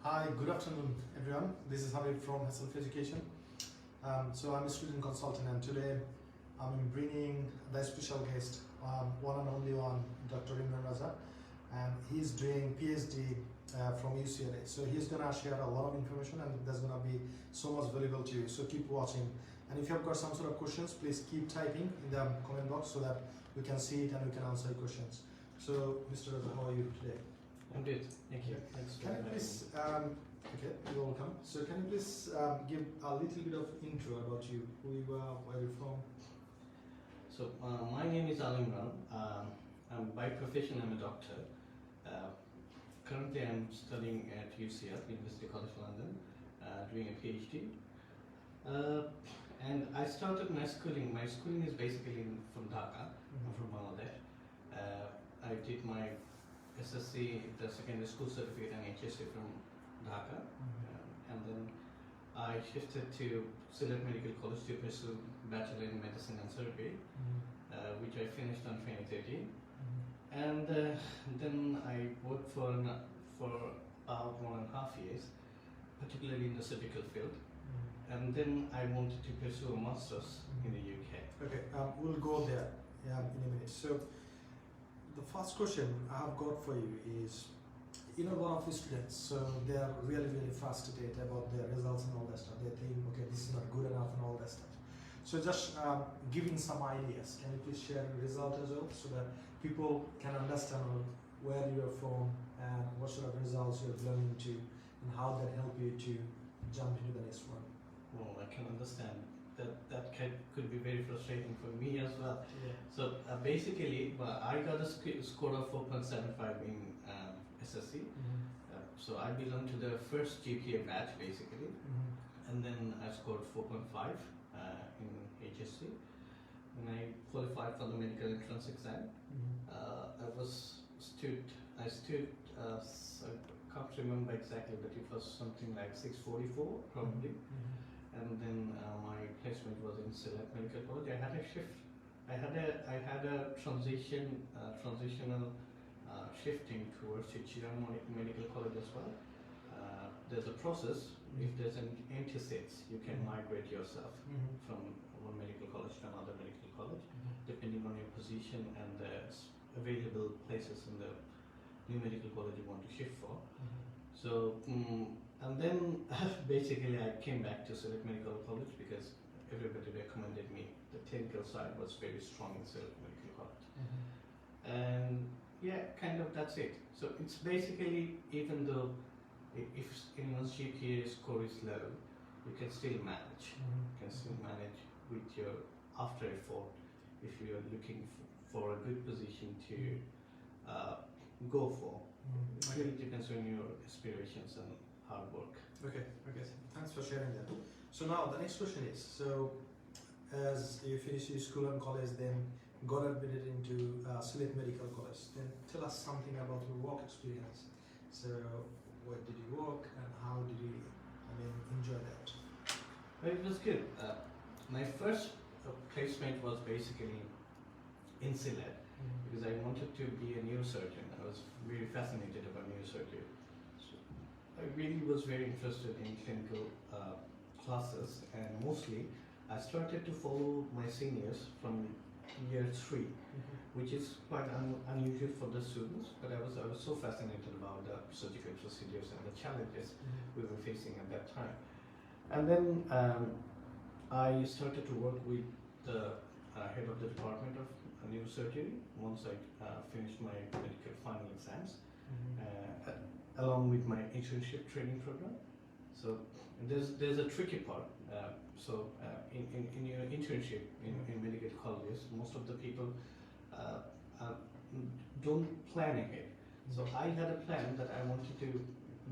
Hi, good afternoon everyone. This is Habib from Self Education. So I'm a student consultant, and today I'm bringing the special guest, one and only one, Dr. Imran Raza, and he's doing PhD from UCL. So he's gonna share a lot of information, and that's gonna be so much valuable to you. So keep watching, and if you've got some sort of questions, please keep typing in the comment box so that we can see it and we can answer your questions. So, Mr. Raza, how are you today? I'm good, thank you. Thanks for Can you having please, me. okay, you're welcome. So can you please give a little bit of intro about you, who you are, where you're from? So, my name is Imran. I'm by profession, I'm a doctor. Currently, I'm studying at UCL, University College London, doing a PhD. And I started my schooling. My schooling is basically from Dhaka. I'm from Bangladesh. I did my SSC, the secondary school certificate, and HSC from Dhaka, and then I shifted to Sylhet Medical College to pursue Bachelor in Medicine and Surgery, which I finished on 2013. And then I worked for about 1.5 years, particularly in the surgical field. And then I wanted to pursue a master's in the UK. Okay, we'll go there in a minute. So the first question I have got for you is, a lot of the students, so they are really, really frustrated about their results and all that stuff. They think, okay, this is not good enough and all that stuff. So just giving some ideas, can you please share your result as well, so that people can understand where you are from and what sort of results you're belonging to, and how that help you to jump into the next one? Well, I can understand that could be very frustrating for me as well. Yeah. So basically, I got a score of 4.75 in SSC. So I belong to the first GPA batch basically, and then I scored 4.5 in HSC. When I qualified for the medical entrance exam, I stood, I can't remember exactly, but it was something like 644 probably. And then my placement was in Sylhet Medical College. I had a shift. I had a transitional shifting towards Chichiran Medical College as well. There's a process. If there's an empty seats, you can migrate yourself from one medical college to another medical college, depending on your position and the available places in the new medical college you want to shift for. So, and then basically I came back to Sylhet Medical College because everybody recommended me. The technical side was very strong in Sylhet Medical College. And yeah, kind of that's it. So it's basically, even though if anyone's GPA score is low, you can still manage. You can still manage with your after effort if you are looking for a good position to go for. It really depends on your aspirations and hard work. Okay, thanks for sharing that. So now the next question is, so as you finish your school and college, then got admitted into Sylhet Medical College, then tell us something about your work experience. So where did you work and how did you enjoy that? Well, it was good. My first placement was basically in Sylhet because I wanted to be a neurosurgeon. I was very fascinated about neurosurgery. So I really was very interested in clinical classes, and mostly I started to follow my seniors from year 3, which is quite unusual for the students, but I was so fascinated about the surgical procedures and the challenges we were facing at that time. And then I started to work with the head of the department of neurosurgery once I finished my medical final exams, along with my internship training program. So there's a tricky part. In your internship in medical colleges, most of the people don't plan ahead. So I had a plan that I wanted to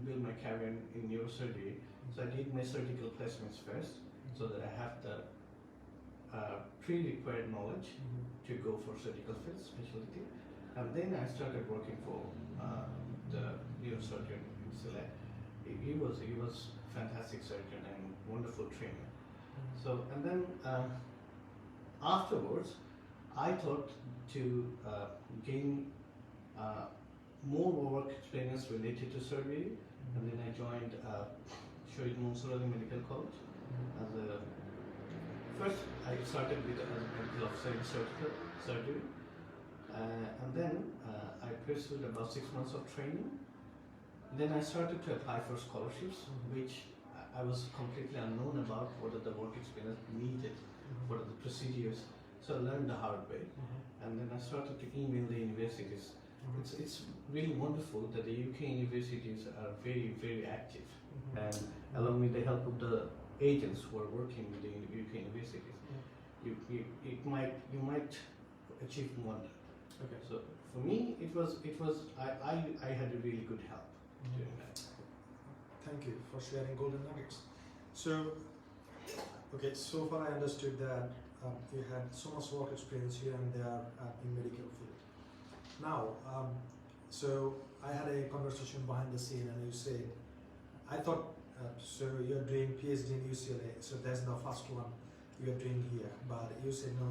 build my career in neurosurgery. So I did my surgical placements first, so that I have the pre-required knowledge to go for surgical field specialty. And then I started working for the neurosurgeon in Sylhet. He was fantastic surgeon and wonderful trainer. So, and then afterwards, I thought to gain more work experience related to surgery, and then I joined Shahid Mansoor Ali Medical College as a first. I started with as a medical officer in surgery, and then I pursued about 6 months of training. Then I started to apply for scholarships, which I was completely unknown about. What are the work experience needed? What are the procedures? So I learned the hard way, and then I started to email the universities. It's really wonderful that the UK universities are very, very active, and along with the help of the agents who are working with the UK universities, you might achieve wonder. Okay. So for me, I had a really good help doing that. Thank you for sharing golden nuggets. So, okay, so far I understood that you had so much work experience here and there in medical field. Now, so I had a conversation behind the scene, and you said, I thought, so you're doing PhD in UCL, so that's the first one you're doing here, but you said no,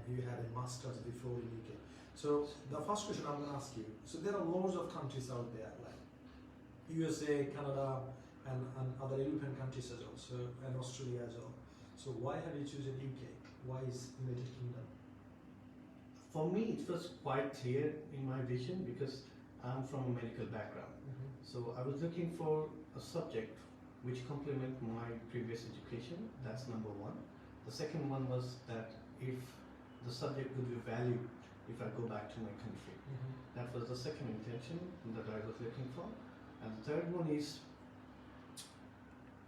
you had a master's before in UK. So the first question I'm going to ask you, so there are loads of countries out there, like USA, Canada, and other European countries as well, so, and Australia as well. So why have you chosen UK? Why is United Kingdom? For me, it was quite clear in my vision because I'm from a medical background. So I was looking for a subject which complement my previous education. That's number one. The second one was that if the subject would be valued if I go back to my country. That was the second intention that I was looking for. And the third one is,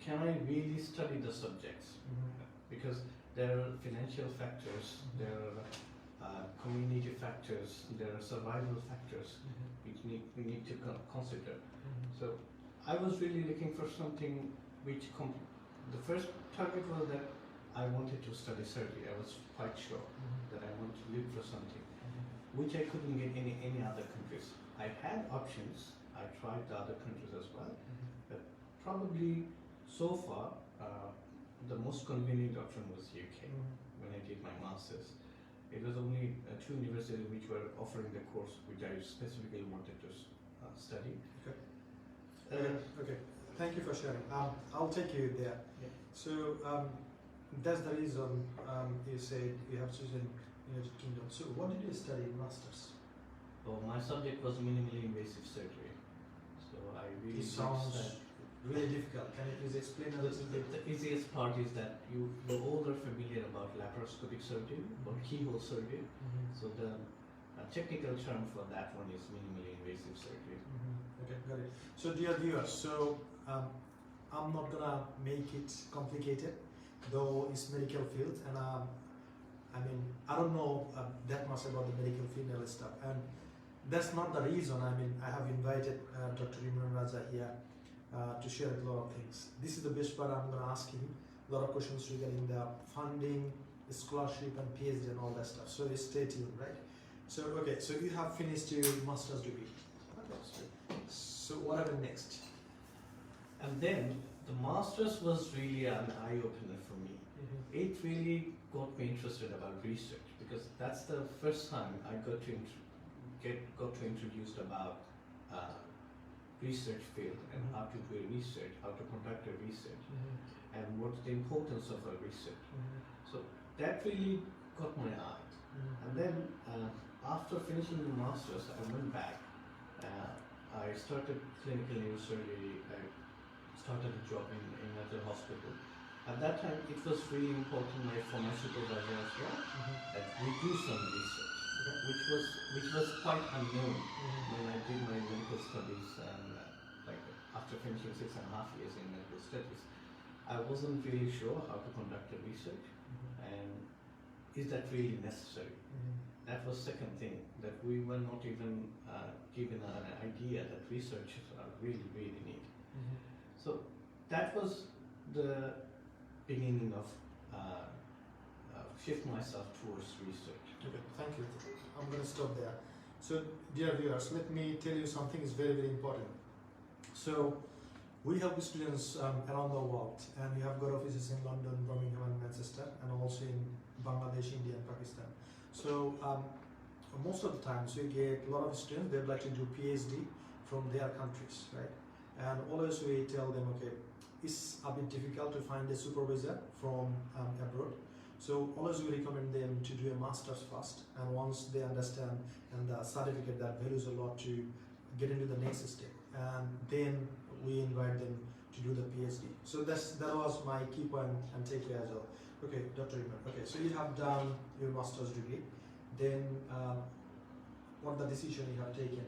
can I really study the subjects? Because there are financial factors, there are community factors, there are survival factors which we need to consider. So I was really looking for something which the first target was that I wanted to study surgery. I was quite sure that I wanted to look for something which I couldn't get in any other countries. I had options. I tried the other countries as well, but probably so far the most convenient option was UK. When I did my masters, it was only two universities which were offering the course which I specifically wanted to study. Okay, thank you for sharing. I'll take you there. Yeah. So that's the reason you said you have chosen United Kingdom. So what did you study in masters? So my subject was minimally invasive surgery. So I really It sounds really difficult. Can you please explain a little bit? The easiest part is that you all are familiar about laparoscopic surgery or keyhole surgery. So the technical term for that one is minimally invasive surgery. Okay, got it. So dear viewers, so I'm not gonna make it complicated, though it's medical field, and I mean I don't know that much about the medical field and stuff, and that's not the reason. I mean I have invited Dr. Imran Raza here to share a lot of things. This is the best part. I'm gonna ask him a lot of questions regarding the funding, scholarship, and PhD and all that stuff. So stay tuned, right? So okay, so you have finished your master's degree. So what happened next? And then the master's was really an eye-opener for me. It really got me interested about research because that's the first time I got to introduced about research field and how to do a research, how to conduct a research, and what's the importance of a research. So that really got my eye. And then after finishing the master's, I went back. I started clinical neurosurgery. I started a job in another hospital. At that time, it was really important for my supervisor as well that we do some research, which was quite unknown when I did my medical studies and like after finishing 6.5 years in medical studies. I wasn't really sure how to conduct a research and is that really necessary? That was second thing, that we were not even given an idea that researchers are really, really needed. So that was the beginning of shift myself towards research. Okay, thank you. I'm going to stop there. So, dear viewers, let me tell you something is very, very important. So, we help students around the world, and we have got offices in London, Birmingham, and Manchester, and also in Bangladesh, India, and Pakistan. So, most of the times we get a lot of students they'd like to do PhD from their countries, right? And always we tell them, okay, it's a bit difficult to find a supervisor from abroad. So always we recommend them to do a master's first, and once they understand and the certificate that values a lot to get into the next step, and then we invite them to do the PhD. So that was my key point and takeaway as well. Okay, Dr. Imran. Okay, so you have done your master's degree. Then what the decision you have taken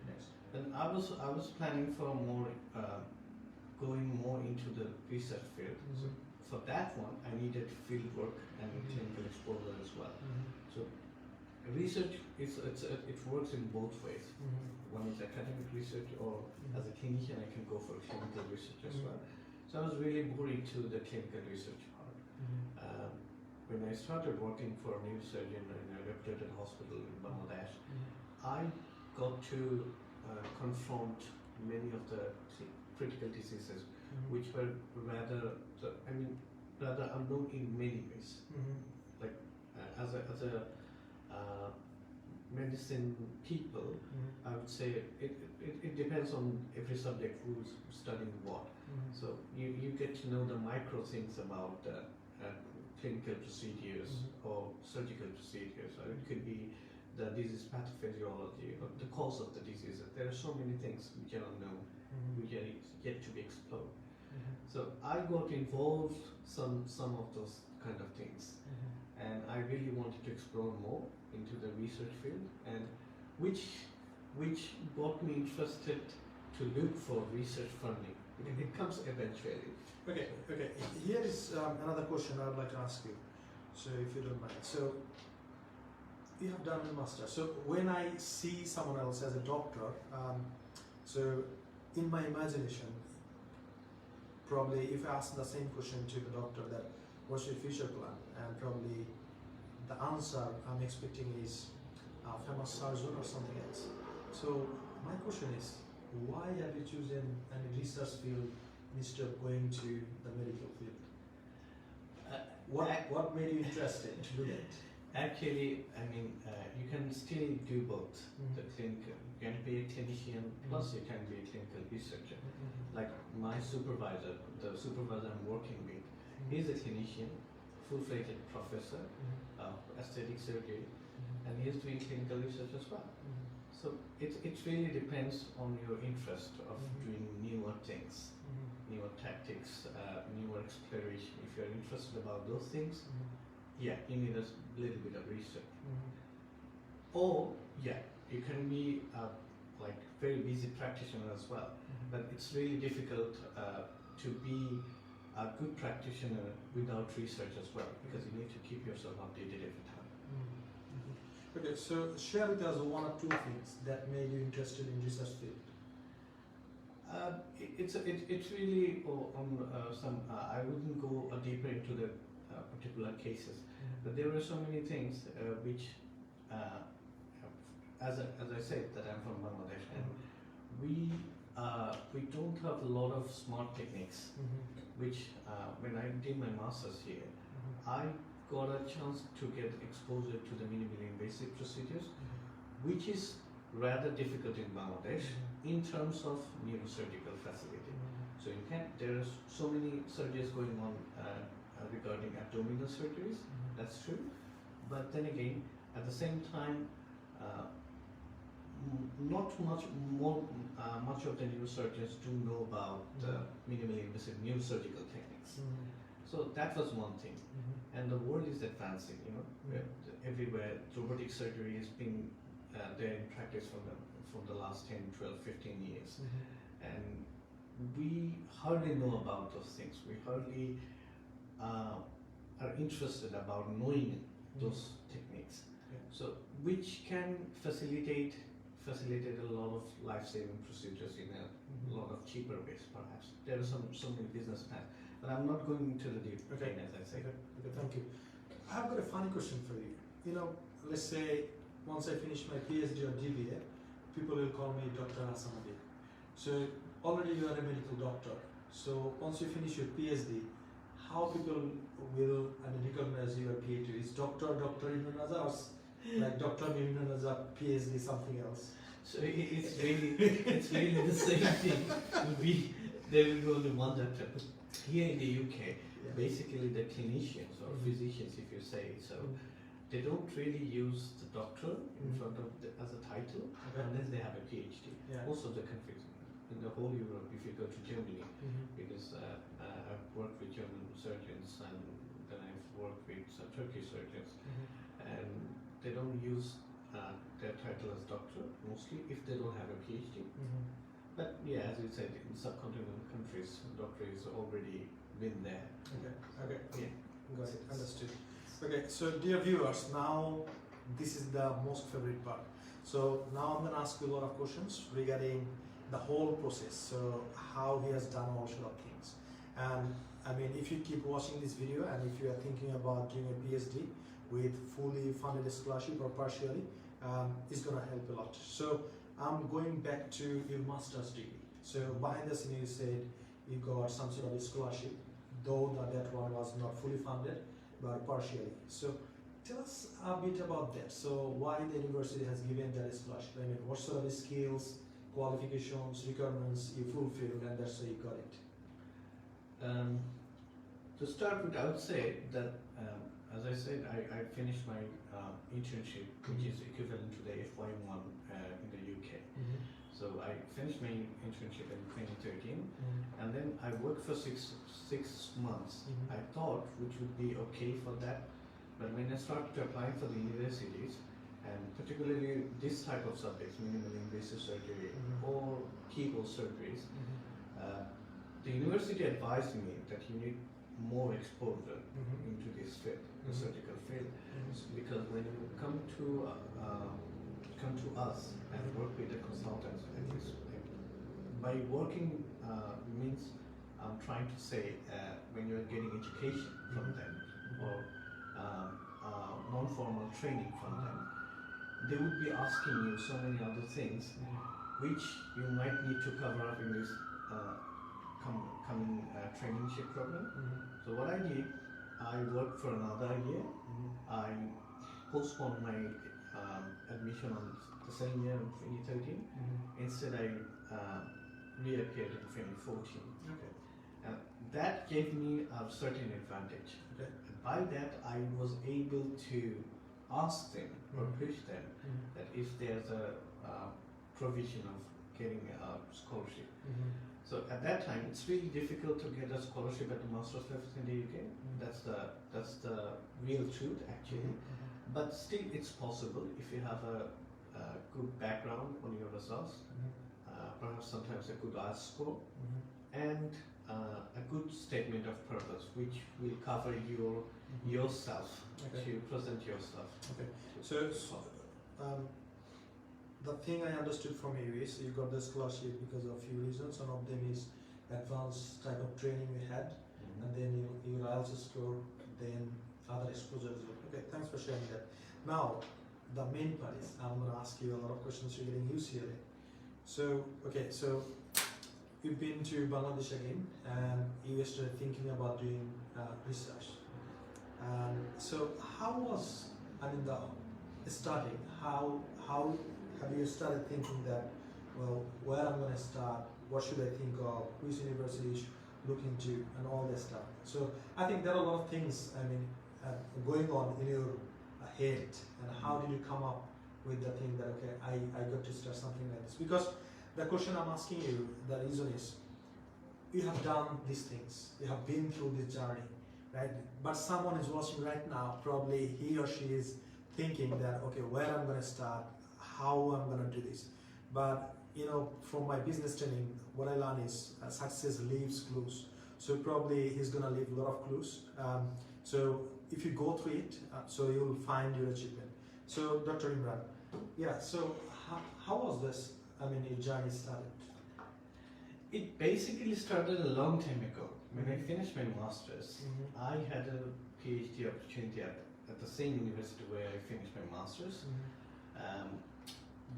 next? And I was planning for more going more into the research field. So for that one, I needed field work and clinical exposure as well. So research it works in both ways. One is academic research, or as a clinician, I can go for clinical research as well. So I was really more into the clinical research part. When I started working for a neurosurgeon in a reputed hospital in Bangladesh, I got to confront many of the critical diseases, which were rather unknown in many ways. Like as a medicine people, I would say it depends on every subject who's studying what. So you get to know the micro things about clinical procedures or surgical procedures, or it could be the disease pathophysiology or the cause of the disease. There are so many things which are unknown, which are yet to be explored. So I got involved some of those kind of things, and I really wanted to explore more into the research field, and which got me interested to look for research funding. It comes eventually. Okay. Here is another question I would like to ask you. So if you don't mind. So you have done a master. So when I see someone else as a doctor, so in my imagination, probably if I ask the same question to the doctor that what's your future plan, and probably the answer I'm expecting is a famous surgeon or something else. So my question is, why have you chosen a research field instead of going to the medical field? What made you interested to do that? Actually, I mean, you can still do both. The clinical, you can be a clinician, plus you can be a clinical researcher. Like my supervisor, the supervisor I'm working with, he's a clinician, full-fledged professor of aesthetic surgery, and he's doing clinical research as well. So it really depends on your interest of doing newer things, newer tactics, newer exploration. If you're interested about those things, yeah, you need a little bit of research. Or yeah, you can be a like very busy practitioner as well, but it's really difficult to be a good practitioner without research as well, because you need to keep yourself updated every time. Okay, so share with us one or two things that made you interested in research field. It's really on some. I wouldn't go deeper into the particular cases, but there are so many things which, as I said, that I'm from Bangladesh, and we don't have a lot of smart techniques. Which when I did my masters here, I got a chance to get exposure to the minimally invasive procedures, which is rather difficult in Bangladesh in terms of neurosurgical facility. So there are so many surgeries going on regarding abdominal surgeries, that's true, but then again, at the same time, not much of the neurosurgeons do know about minimally invasive neurosurgical techniques. So that was one thing. And the world is advancing, everywhere. Robotic surgery has been there in practice from the last 10, 12, 15 years. And we hardly know about those things. We hardly are interested about knowing those techniques. So which can facilitate a lot of life-saving procedures in a lot of cheaper ways, perhaps. There are so many business plans. But I'm not going into the deep, as I say. Okay, thank you. I've got a funny question for you. Let's say once I finish my PhD or DBA, people will call me Dr. Asamadi. So already you are a medical doctor. So once you finish your PhD, how people will recognize your PhD? Is Dr. Ibn Raza, or Like Dr. Milton as a PhD something else. So it's really the same thing. There will be only one doctor. But here in the UK, Yeah. basically the clinicians or Mhm. physicians, if you say so, they don't really use the doctor in front of as a title Okay. unless they have a PhD. Yeah. Most of the countries in the whole Europe, if you go to Germany, Mhm. because I've worked with German surgeons and then I've worked with some Turkish surgeons, Mhm. and they don't use their title as doctor mostly if they don't have a PhD. Mhm. But yeah, as you said, in subcontinental countries, doctor is already been there. Okay. Okay. Yeah. Got it. Understood. Okay. So, dear viewers, now this is the most favorite part. So now I'm going to ask you a lot of questions regarding the whole process. So how he has done all sort of things. And I mean, if you keep watching this video and if you are thinking about doing a PhD with fully funded scholarship or partially, it's going to help a lot. So I'm going back to your master's degree. So behind the scene, you said you got some sort of a scholarship, though that one was not fully funded, but partially. So tell us a bit about that. So why the university has given that scholarship? I mean, what sort of skills, qualifications, requirements you fulfilled, and that's why you got it. To start with, I would say that, as I said, I finished my internship, which is equivalent to the FY1 in the UK. So I finished my internship in 2013, and then I worked for six months. Mhm. I thought which would be okay for that, but when I started applying for the universities, and particularly this type of subjects, minimally invasive surgery Mhm. or keyhole surgeries, the university advised me that you need more exposure Mhm. into this field, the Mhm. surgical field, because when you come to us and work with the consultants, at least by working means I'm trying to say when you're getting education from them or non-formal training from them, they would be asking you so many other things which you might need to cover up in this coming traineeship program. So what I did, I worked for another year. I postponed my admission on the same year in 2013. Instead, I reappeared in 2014. Okay. And that gave me a certain advantage. Okay. And by that, I was able to ask them or push them that if there's a provision of getting a scholarship. So at that time, it's really difficult to get a scholarship at the master's level in the UK. That's the real truth, actually. But still, it's possible if you have a good background on your results, perhaps sometimes a good IELTS score, and a good statement of purpose, which will cover yourself to present yourself. Okay. So the thing I understood from you is you got the scholarship because of a few reasons. One of them is advanced type of training you had, and then your IELTS score, then other exposure as well. Okay, thanks for sharing that. Now, the main part is I'm going to ask you a lot of questions regarding UCL. So, okay, so you've been to Bangladesh again, and you started thinking about doing research. So, how was, I mean, the starting? How have you started thinking that, well, where I'm going to start? What should I think of? Which university should look into, and all that stuff. So, I think there are a lot of things. I mean, going on in your head, and how did you come up with the thing that okay, I got to start something like this? Because the question I'm asking you, the reason is, you have done these things, you have been through this journey, right? But someone is watching right now, probably he or she is thinking that okay, where I'm going to start, how I'm going to do this. But you know, from my business training, what I learned is success leaves clues. So probably he's going to leave a lot of clues. So if you go through it, so you'll find your achievement. So Dr. Imran, yeah, so how was this, I mean, your journey started? It basically started a long time ago. When I finished my master's, I had a PhD opportunity at the same university where I finished my master's.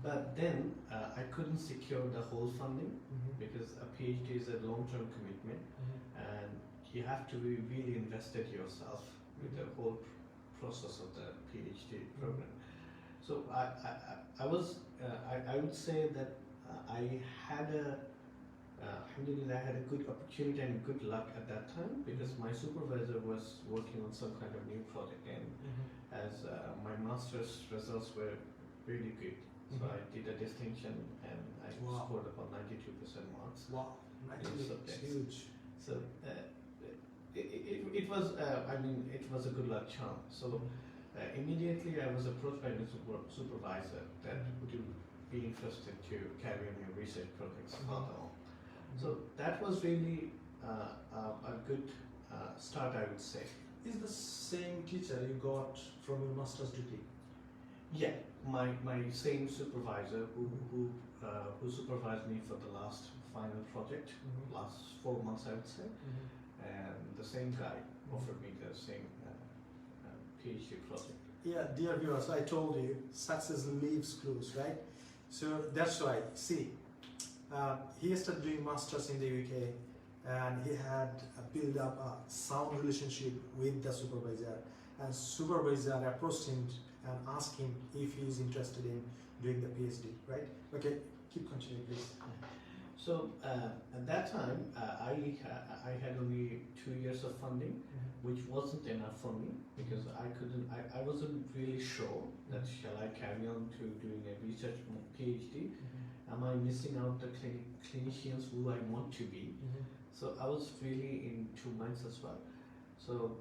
But then I couldn't secure the whole funding because a PhD is a long-term commitment and you have to be really invested yourself with the whole process of the PhD program. So I was I would say that I had a alhamdulillah, I had a good opportunity and good luck at that time because my supervisor was working on some kind of new project, and as my master's results were really good, so I did a distinction and I scored about 92% marks. Wow, in subjects. huge. So it was I mean it was a good luck charm. So immediately I was approached by the supervisor that would you be interested to carry on your research projects further on. So that was really a good start, I would say. Is the same teacher you got from your master's degree? Yeah, my same supervisor who supervised me for the last final project, last 4 months I would say, and the same guy offered me the same PhD project. Yeah, dear viewers, I told you, success leaves clues, right? So that's why, see, he started doing masters in the UK, and he had built up a sound relationship with the supervisor, and supervisor approached him and asked him if he is interested in doing the PhD, right? Okay, keep continuing, please. So at that time, I had only 2 years of funding, which wasn't enough for me because I wasn't really sure that shall I carry on to doing a research PhD. Am I missing out the clinicians who I want to be? So I was really in 2 minds as well. So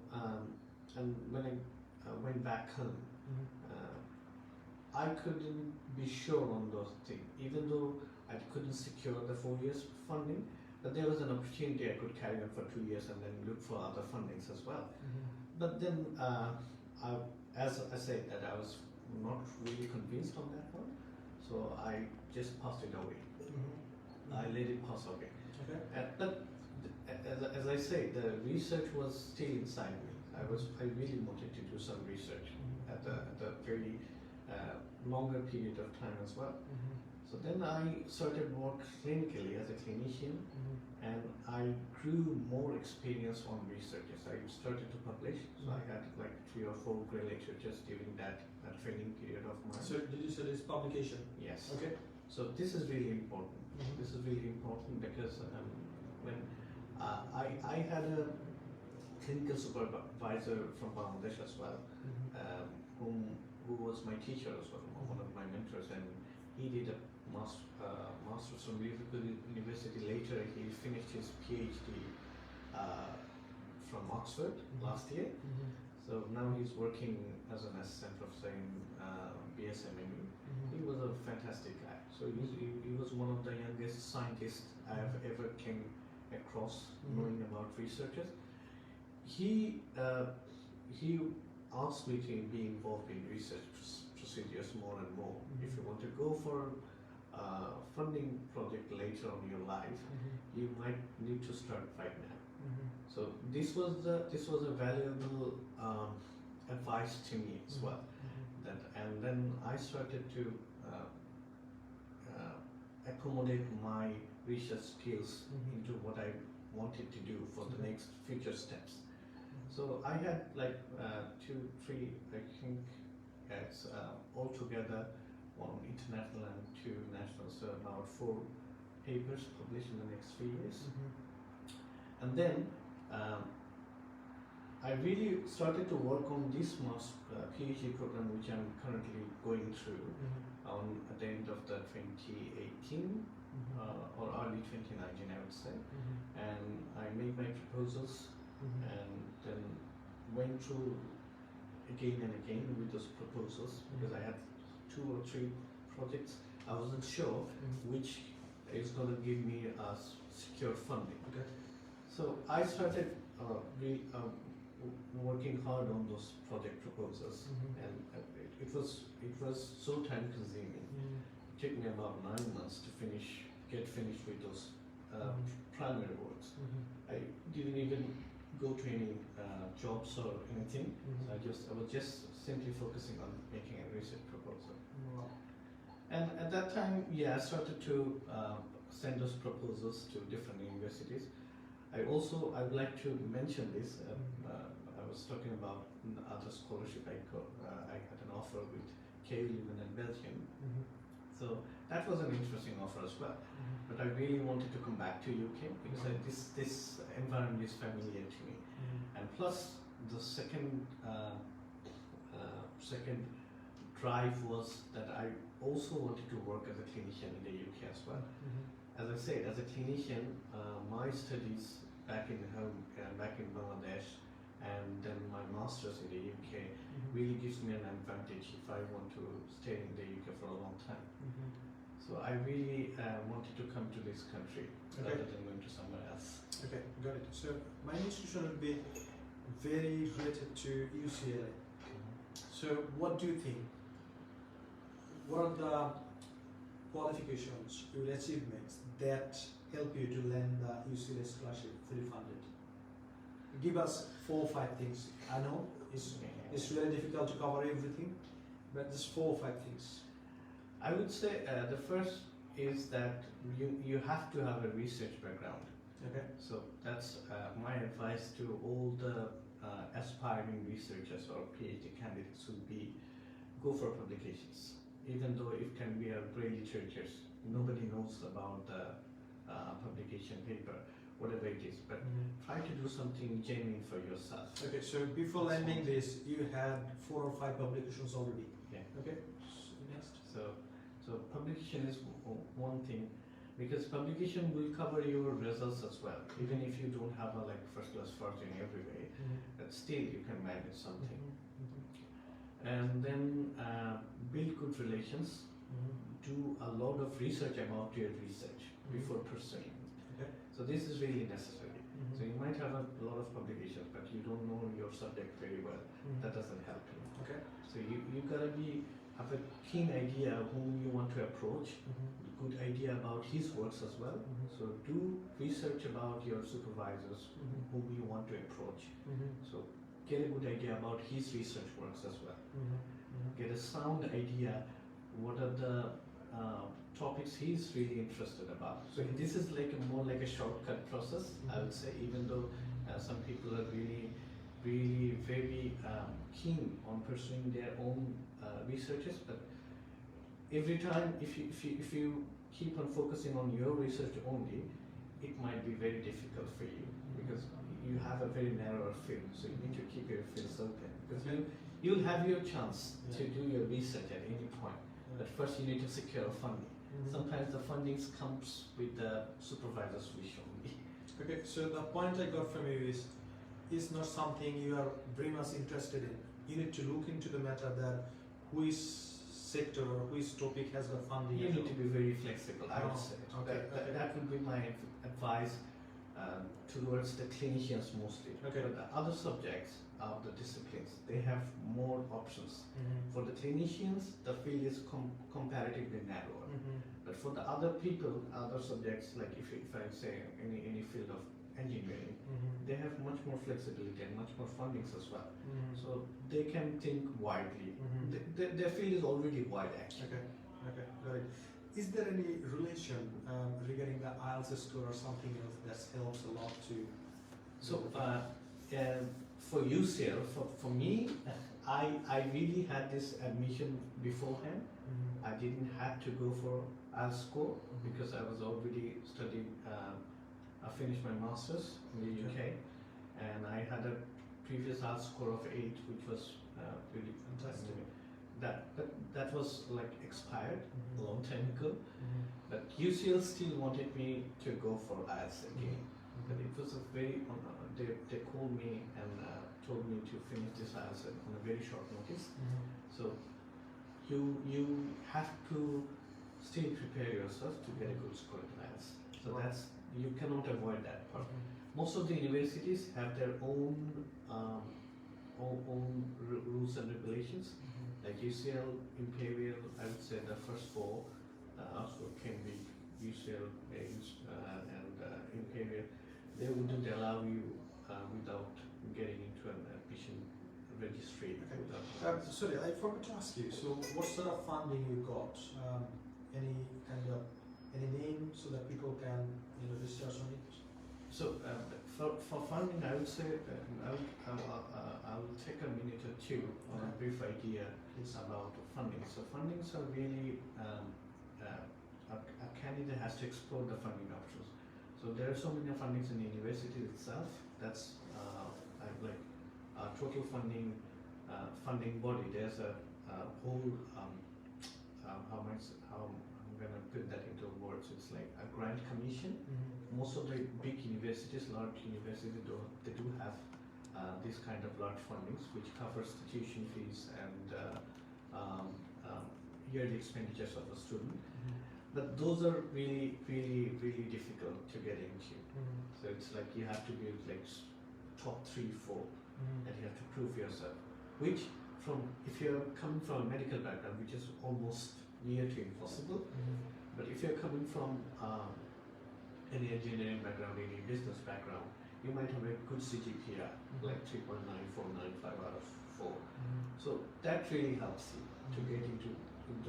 and when I went back home, I couldn't be sure on those things, even though I couldn't secure the 4 years funding. But there was an opportunity I could carry on for 2 years and then look for other fundings as well. But then, as I said, that I was not really convinced on that one, so I just passed it away. I let it pass away. Okay. But as I say, the research was still inside me. I really wanted to do some research at a very longer period of time as well. So then I started work clinically as a clinician, and I grew more experience on researches. I started to publish, so I had like 3 or 4 grey literatures during that training period of mine. So did you say this publication? Yes. Okay. So this is really important. This is really important because when I had a clinical supervisor from Bangladesh as well, who was my teacher as well, one of my mentors, and he did a master's from Liverpool University. Later, he finished his PhD from Oxford last year. So now he's working as an assistant professor in BSMME. He was a fantastic guy. So he was one of the youngest scientists I have ever came across knowing about researchers. He asked me to be involved in research procedures more and more. If you want to go for funding project later on in your life, you might need to start right now. So this was a valuable advice to me as well. And then I started to accommodate my research skills into what I wanted to do for the next future steps. So I had like 2, 3, I think it's altogether 1 international and 2 national, so about 4 papers published in the next 3 years. And then I really started to work on this PhD program, which I'm currently going through at the end of the 2018 or early 2019, I would say. And I made my proposals and then went through again and again with those proposals because I had 2 or 3 projects. I wasn't sure which is going to give me a secure funding. Okay. So I started working hard on those project proposals, and it was so time consuming. It took me about 9 months to get finished with those primary works. I didn't even go to any jobs or anything. I was just simply focusing on making a research proposal. And at that time, I started to send those proposals to different universities. I would like to mention this. I was talking about other scholarship I had an offer with Leuven in Belgium. Mhm. So that was an interesting offer as well. Mhm. But I really wanted to come back to UK because this environment is familiar to me. Mhm. And plus the second drive was that I also wanted to work as a clinician in the UK as well. Mhm. As I said, as a clinician, my studies back in home, back in Bangladesh, and then my masters in the UK really gives me an advantage if I want to stay in the UK for a long time. Mhm. So I really wanted to come to this country rather than going to somewhere else. Okay, got it. So my institution will be very related to UCL. So what do you think? What are the qualifications, your achievements that help you to land the UCL scholarship fully funded? Give us 4 or 5 things. I know it's really difficult to cover everything, but just 4 or 5 things. I would say the first is that you have to have a research background. Okay. So that's my advice to all the aspiring researchers or PhD candidates would be go for publications. Even though it can be a great literatures, nobody knows about the publication paper, whatever it is, but try to do something genuine for yourself. Okay, so before landing this, you had 4 or 5 publications already. Yeah. Okay. Next. So publication is one thing, because publication will cover your results as well. Even if you don't have a like first class first in every way, but still you can manage something. And then build good relations. Do a lot of research about your research before pursuing. Okay. So this is really necessary. So you might have a lot of publications, but you don't know your subject very well. That doesn't help you. Okay. So you gotta have a keen idea whom you want to approach. Good idea about his works as well. So do research about your supervisors whom you want to approach. So get a good idea about his research works as well. Get a sound idea what are the topics he's really interested about. So this is like more like a shortcut process, I would say, even though some people are really very keen on pursuing their own researches, but every time if you keep on focusing on your research only, it might be very difficult for you because you have a very narrow field, so you need to keep your fields open because you'll have your chance to do your research at any point, but first you need to secure funding. Sometimes the funding comes with the supervisor's wish only. Okay, so the point I got from you is not something you are very much interested in. You need to look into the matter that which sector or which topic has got funding. You need to be very flexible, I would say. Okay. That would be my advice towards the clinicians mostly. Okay. But the other subjects of the disciplines, they have more options. For the clinicians, the field is comparatively narrower. But for the other people, other subjects, like if I say any field of engineering, they have much more flexibility and much more fundings as well. So they can think widely. Their field is already wide actually. Okay, got it. Is there any relation regarding the IELTS score or something else that helps a lot to? So for UCL, for me, I really had this admission beforehand. I didn't have to go for IELTS score because I was already studying. I finished my masters in the UK, and I had a previous IELTS score of 8, which was really Fantastic. That was like expired a long time ago. But UCL still wanted me to go for IELTS again. But it was a very they called me and told me to finish this IELTS on a very short notice. So you have to still prepare yourself to get a good score in IELTS. So that's you cannot avoid that part. Most of the universities have their own rules and regulations. Like UCL, Imperial, I would say the first 4, also Cambridge, UCL, and Imperial, they wouldn't allow you without getting into an admission registry. Sorry, I forgot to ask you. So, what sort of funding you got? Any name so that people can research on it? For funding, I would say I'll take a minute or two on a brief idea about funding. So fundings are really a candidate has to explore the funding options. So there are so many fundings in the university itself. That's like total funding body. There's a whole how I'm gonna put that into words. It's like a grant commission. Most of the big universities, large universities, they do have this kind of large fundings, which covers the tuition fees and yearly expenditures of a student. But those are really difficult to get into. So it's like you have to be like top 3, 4, and you have to prove yourself. Which, if you're coming from a medical background, which is almost near to impossible. But if you're coming from any engineering background, any business background, you might have a good CGPA, like 3.9, 4.95 out of 4. So that really helps you to get into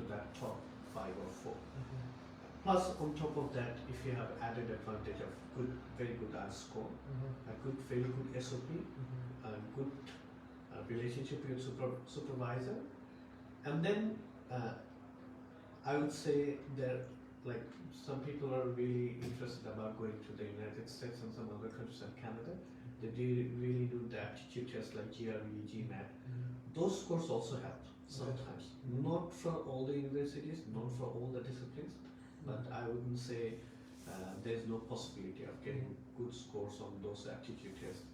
that top 5 or 4. Plus, on top of that, if you have added advantage of very good IELTS score, a very good SOP, a good relationship with your supervisor, and then I would say that like some people are really interested about going to the United States and some other countries and Canada. They really do the aptitude tests like GRE, GMAT. Those scores also help sometimes. Not for all the universities, not for all the disciplines, but I wouldn't say there's no possibility of getting good scores on those aptitude tests.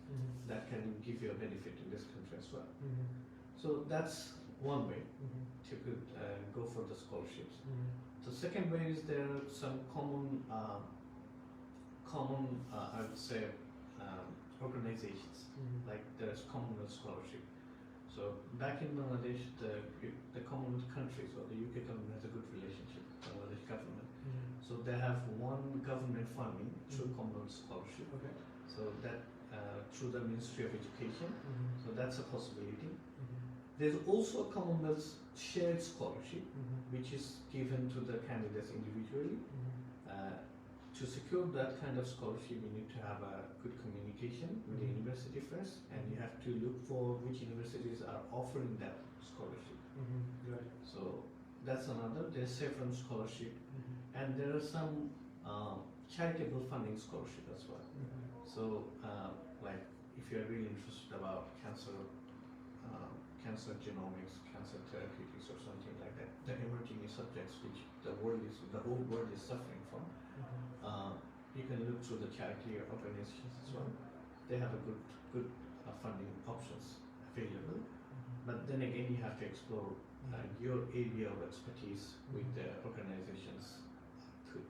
That can give you a benefit in this country as well. So that's one way to go for the scholarships. The second way is there are some common I would say organizations, like there's Commonwealth Scholarship. So back in Bangladesh, the Commonwealth countries or the UK government has a good relationship with the Bangladesh government. So they have one government funding through Commonwealth Scholarship. So that through the Ministry of Education. So that's a possibility. There's also a Commonwealth shared scholarship, which is given to the candidates individually. To secure that kind of scholarship, you need to have a good communication with the university first, and you have to look for which universities are offering that scholarship. So that's another. There's Saffron Scholarship, and there are some charitable funding scholarship as well. So like if you're really interested about cancer genomics, cancer therapeutics, or something like that, the emerging subjects which the whole world is suffering from, you can look through the charity organizations as well. They have a good funding options available, but then again you have to explore your area of expertise with the organizations could.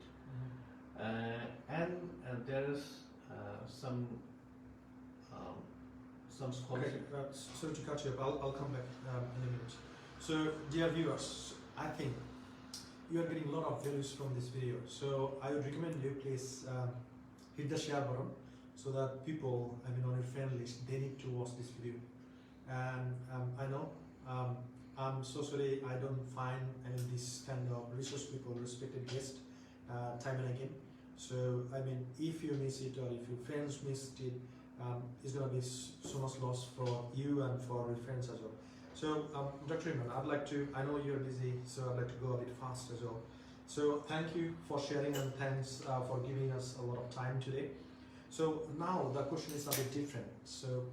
And there's some scholarship. Okay, sorry to cut you up. I'll come back in a minute. So, dear viewers, I think you are getting a lot of values from this video. So, I would recommend you please hit the share button so that people, on your friend list, they need to watch this video. And I know I'm so sorry I don't find this kind of resource people, respected guests, time and again. So, if you miss it or if your friends missed it, it's going to be so much loss for you and for your friends as well. So, Dr. Iman, I know you're busy, so I'd like to go a bit fast as well. So, thank you for sharing and thanks for giving us a lot of time today. So, now the question is a bit different. So,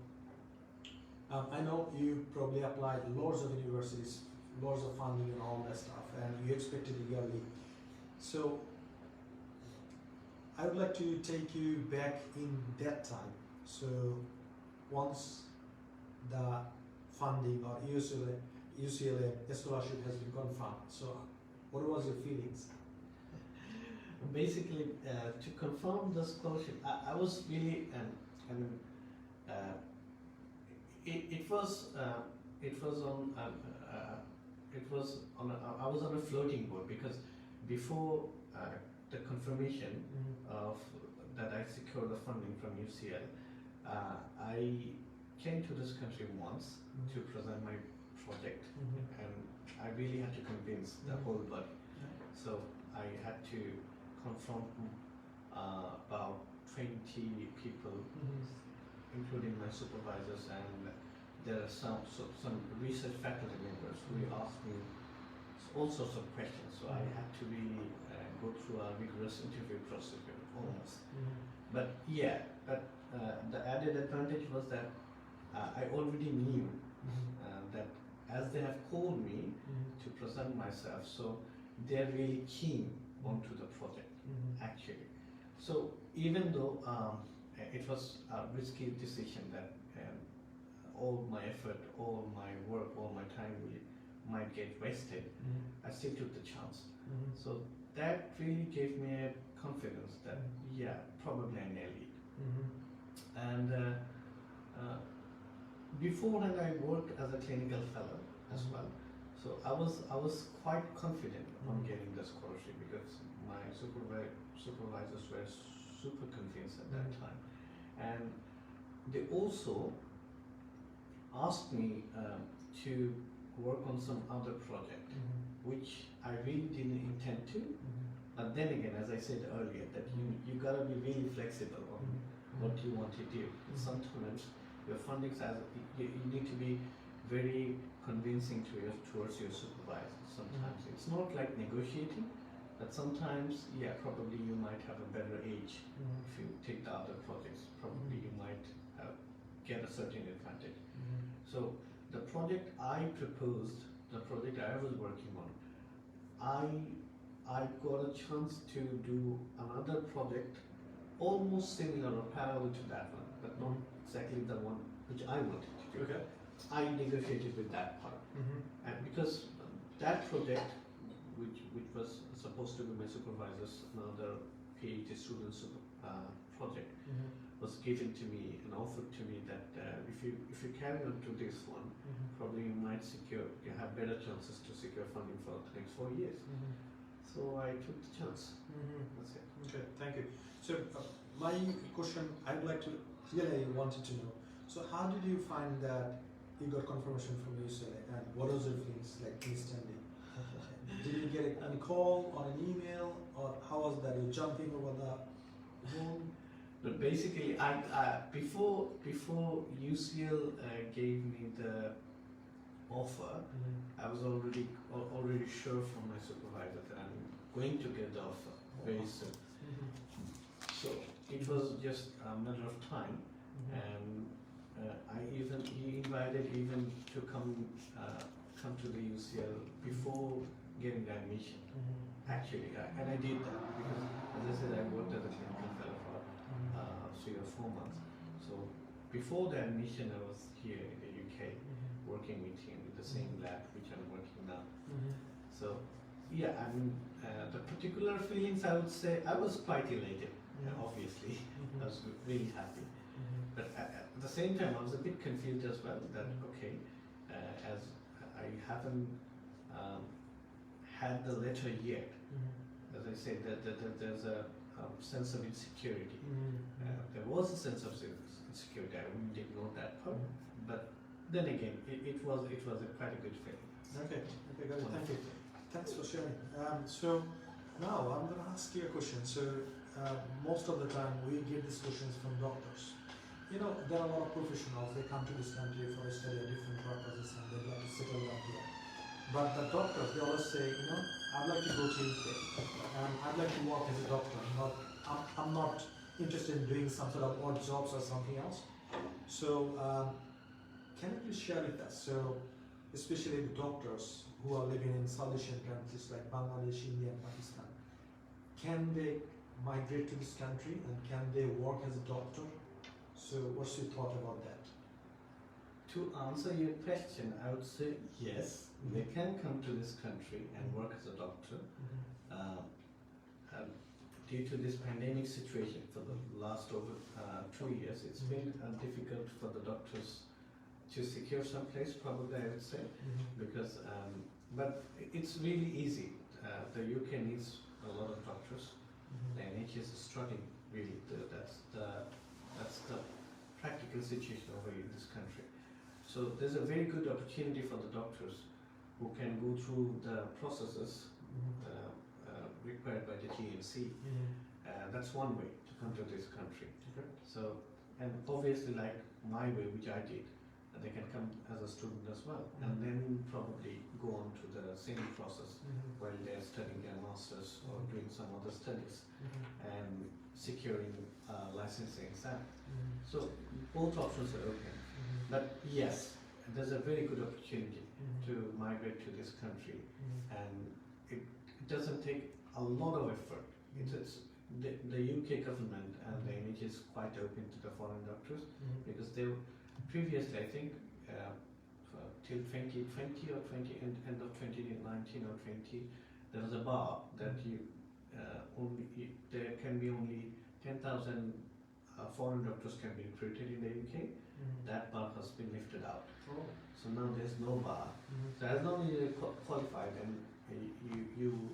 I know you probably applied lots of universities, lots of funding and all that stuff, and you expected eagerly. So, I would like to take you back in that time. So, once the funding or UCL scholarship has been confirmed, so what was your feelings? Basically, to confirm the scholarship, I was really, I was on a floating board because before the confirmation of that I secured the funding from UCL, I came to this country once to present my project, and I really had to convince the whole body. So I had to confront about 20 people, including my supervisors, and there are some research faculty members who asked me all sorts of questions. So I had to really go through a rigorous interview procedure almost. But yeah, the added advantage was that I already knew that as they have called me to present myself, so they're really keen onto the project actually. So even though it was a risky decision that all my effort, all my work, all my time might get wasted, I still took the chance. So that really gave me a confidence that yeah, probably I nailed it. And beforehand I worked as a clinical fellow as well. So I was quite confident on getting the scholarship because my supervisors were super convinced at that time. And they also asked me to work on some other project, which I really didn't intend to. But then again, as I said earlier, that you gotta be really flexible on what you want to do. Sometimes your funding size, you need to be very convincing towards your supervisor. Sometimes it's not like negotiating, but sometimes, yeah, probably you might have a better age if you take the other projects. Probably you might get a certain advantage. So the project I proposed, the project I was working on, I got a chance to do another project almost similar or parallel to that one, but not exactly the one which I wanted to do. Okay. I negotiated with that part, and because that project, which was supposed to be my supervisor's another PhD student project, was given to me and offered to me that if you carry on to this one, probably you have better chances to secure funding for the next 4 years. So I took the chance. That's it. Okay, thank you. So my question I'd like to really wanted to know. So how did you find that you got confirmation from UCL, and what was your feelings like instantly? Did you get a call or an email, or how was that? You jumping over the moon? But basically, before UCL gave me the offer, I was already sure from my supervisor that I'm going to get the offer very soon. So it was just a matter of time, and he invited even to come to the UCL before getting the admission. Actually, and I did that because, as I said, I worked as a clinical fellow for 3 or 4 months. So before the admission, I was here in the UK working with him in the same lab which I'm working now. So yeah, I mean, the particular feelings, I would say I was quite elated. Obviously, I was really happy. But at the same time, I was a bit confused as well. That okay, as I haven't had the letter yet. As I said, there's a sense of insecurity. There was a sense of insecurity. I wouldn't ignore that part. But then again, it was quite a good feeling. Okay, got it. Thank you. Thanks for sharing. So now I'm going to ask you a question. So most of the time we get these questions from doctors. You know, there are a lot of professionals, they come to this country for a study of different purposes and they'd like to settle down here. But the doctors, they always say, you know, I'd like to go to UK and I'd like to work as a doctor. I'm not interested in doing some sort of odd jobs or something else. So can you please share with us, so especially the doctors who are living in South Asian countries like Bangladesh, India and Pakistan, can they migrate to this country and can they work as a doctor? So what's your thought about that? To answer your question, I would say yes, they can come to this country and work as a doctor. Due to this pandemic situation for the last over 2 years, it's been difficult for the doctors to secure some place, probably I would say, because, but it's really easy. The UK needs a lot of doctors. The NHS is struggling really. That's the practical situation over in this country. So there's a very good opportunity for the doctors who can go through the processes required by the GMC. That's one way to come to this country. Okay. So, and obviously like my way, which I did, they can come as a student as well, and then probably go on to the same process while they're studying their masters or doing some other studies and securing licensing exam. So both options are open. But yes, there's a very good opportunity to migrate to this country, and it doesn't take a lot of effort. It's the UK government and the NHS is quite open to the foreign doctors, because they previously, I think, till 2020 or end of 2019 or 20, there was a bar that there can be only 10,000 foreign doctors can be recruited in the UK. That bar has been lifted out. Oh. So now there's no bar. So as long as you're qualified and you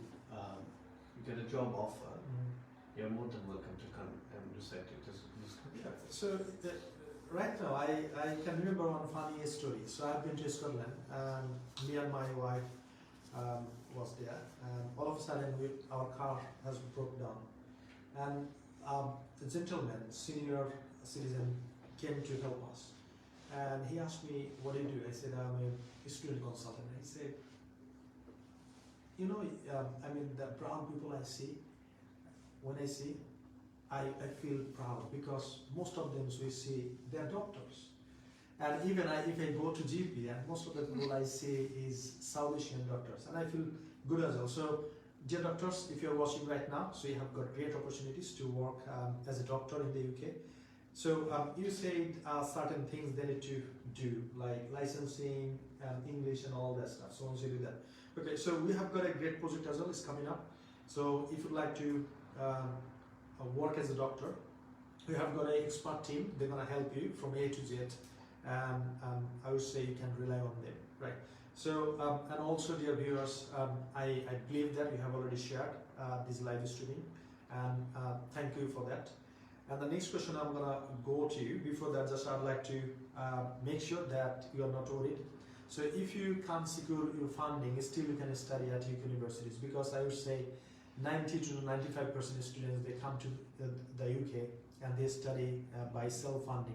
get a job offer, you're more than welcome to come and reside in this country. Yeah. So right now, I can remember one funny story. So I've been to Scotland, and me and my wife was there, and all of a sudden our car has broke down, and the gentleman, senior citizen, came to help us, and he asked me, "What do you do?" I said, "I'm a student consultant." He said, "You know, I mean, the brown people I see, when I see, I feel proud, because most of them we see they're doctors, and even if I go to GP, and most of the people I see is South Asian doctors, and I feel good as well." So, dear doctors, if you're watching right now, so you have got great opportunities to work as a doctor in the UK. So you said certain things they need to do, like licensing, English, and all that stuff. So once you do that, okay. So we have got a great project as well. It's coming up. So if you'd like to work as a doctor, we have got an expert team. They're gonna help you from A to Z, and I would say you can rely on them, right? So and also, dear viewers, I believe that you have already shared this live streaming, and thank you for that. And the next question I'm gonna go to you. Before that, just I'd like to make sure that you are not worried. So if you can't secure your funding, still you can study at your universities, because I would say 90 to 95% of students, they come to the UK and they study by self-funding.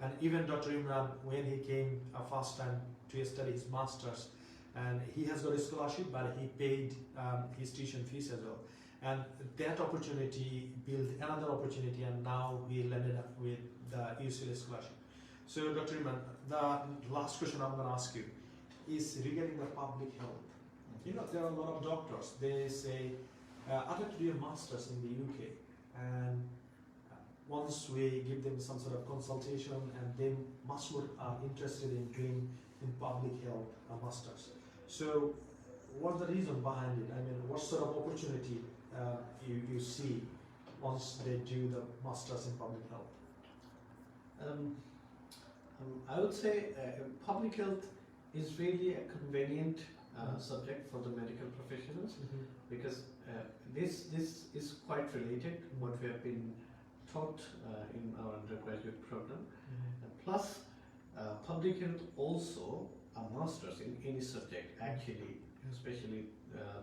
And even Dr. Imran, when he came first time to study his masters, and he has got a scholarship, but he paid his tuition fees as well. And that opportunity built another opportunity, and now we landed up with the UCL scholarship. So, Dr. Imran, the last question I'm going to ask you is regarding the public health. You know, there are a lot of doctors, they say, I'd like to do a master's in the UK, and once we give them some sort of consultation, and they much more are interested in doing in public health a master's. So what's the reason behind it? I mean, what sort of opportunity you see once they do the master's in public health? I would say public health is really a convenient subject for the medical professionals, because this is quite related to what we have been taught in our undergraduate program. Plus, public health also, a master's in any subject actually, especially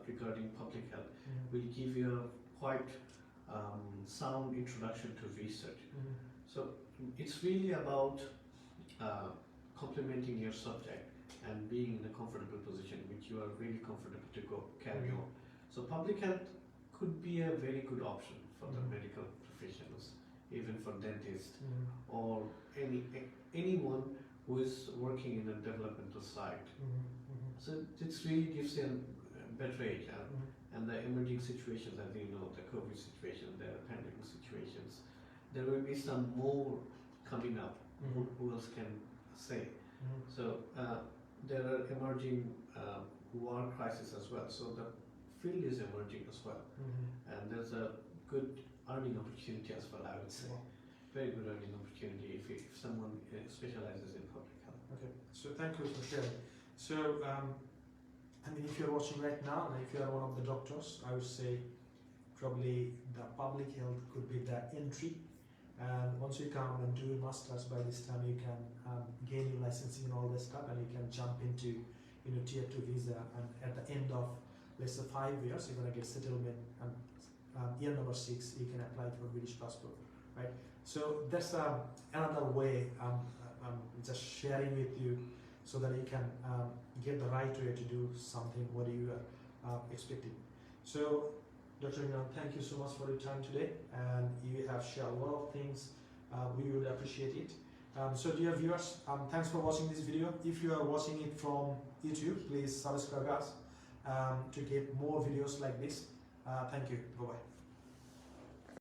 regarding public health, will give you a quite sound introduction to research. So it's really about complementing your subject and being in a comfortable position which you are really comfortable to go carry on. So public health could be a very good option for the medical professionals, even for dentists or anyone who is working in a developmental site. So it really gives them a better age, and the emerging situations, as you know, the COVID situation, the pandemic situations, there will be some more coming up. Who else can say? So there are emerging war crises as well. So the field is emerging as well, and there's a good earning opportunity as well, I would say. Very good earning opportunity if someone specializes in public health. Okay, so thank you for sharing. So, I mean, if you're watching right now, and if you are one of the doctors, I would say probably the public health could be the entry. And once you come and do a master's, by this time you can gain your licensing and all that stuff, and you can jump into tier 2 visa, and at the end of let's say 5 years, you're gonna get settlement, and year number 6, you can apply for British passport, right? So that's another way I'm just sharing with you so that you can get the right way to do something what you are expecting. So Dr. Imran, thank you so much for your time today, and you have shared a lot of things. We would appreciate it. So dear viewers, thanks for watching this video. If you are watching it from YouTube, please subscribe us to get more videos like this. Thank you. Bye-bye.